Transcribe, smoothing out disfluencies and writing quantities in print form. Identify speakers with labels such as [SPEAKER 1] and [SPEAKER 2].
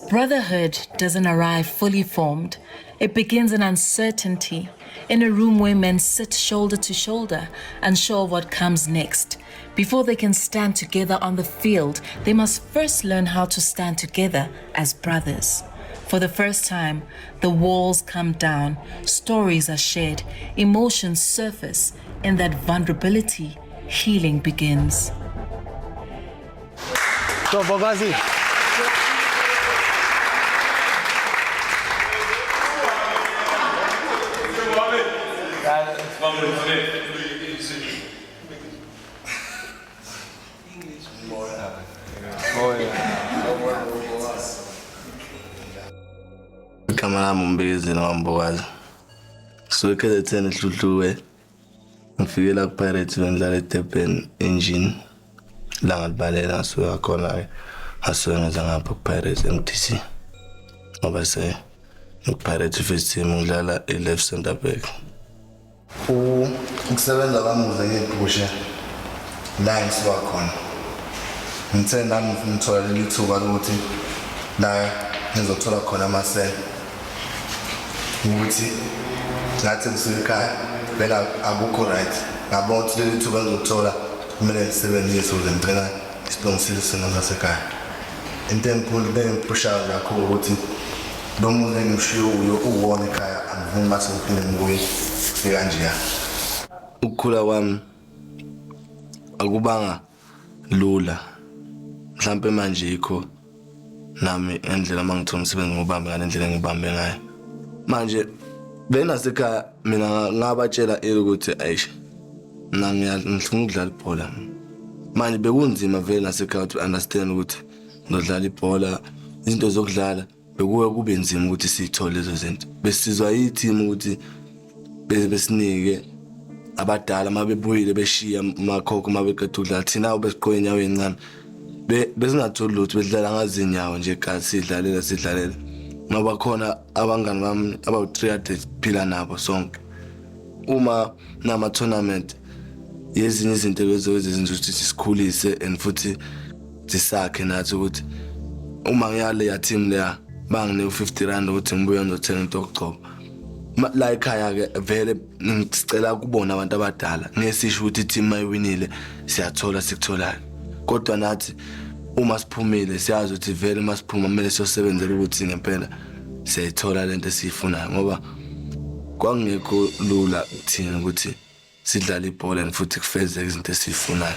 [SPEAKER 1] Brotherhood doesn't arrive fully formed. It begins in uncertainty, in a room where men sit shoulder to shoulder, unsure of what comes next. Before they can stand together on the field, they must first learn how to stand together as brothers. For the first time, the walls come down, stories are shared, emotions surface. In that vulnerability, healing begins.
[SPEAKER 2] So, Bogazi.
[SPEAKER 3] Kamera Mumbezi na Mbowazi. So ke tsene hlutluwe. Ngifike ku Pirates bendlala eTurban Engine. La ngalibalela so yakhona asenza ngapha ku Pirates MTC. Ngoba se ku Pirates first team ngidlala left center back. Ngisebenza kamuva ngephusha. La ngisiwakhona. Ngithanda ngithola lithuba lokuthi la ngizothola khona amasela. Ukuthi ngathi ngisekhaya bela akukho right ngabona ukuthi leli thuba ngizothola kumele ngisebenzise ukuze ngicela isilungisile sena ngasekhaya into enkulu bengipusha kakhulu ukuthi lo muntu engishiyo uwona ekhaya angivumi mase ngiphinde ngibuye kufika nje ukukhula kwami akubanga lula mhlambe manje ikho nami endlela mangithola umsebenzi ngobambe ngalendlela ngibambe ngayo manje benasekhaya mina ngabatshela ukuthi ayisha ngifuna ukudlala ibhola manje bekunzima vele nasekhaya ukuthi understand ukuthi ngidlala ibhola izinto zokudlala bekuwe kube nzima ukuthi sithole lezo zinto besizwa i-team ukuthi besinike abadala mabebuyile beshiya makhokho mabeqeda ukudlala thina besiqoya enyaweni encane besingatholi lutho bedlala ngazinyawo nje kasi sidlalela ngoba khona abangani bami about 300 phila nabo sonke uma nama tournament yezinye izinto lezozenza ukuthi sikhulise and futhi sisakhe nathi ukuthi uma ngiyale ya team leya bangine u50 ukuthi ngibuye ngizothenga into yokugcoba la ekhaya ke vele ngicela kubona abantu abadala ngesisho ukuthi team mayiwinile siyathola sikutholayo kodwa nathi uma siphumile siyazi ukuthi vele masiphuma kumele siyosebenzela ukuthi ngempela siyayithola lento esiyifunayo ngoba kwangekho lula thina ukuthi sidlale ibhola futhi kufeze izinto esizifunayo.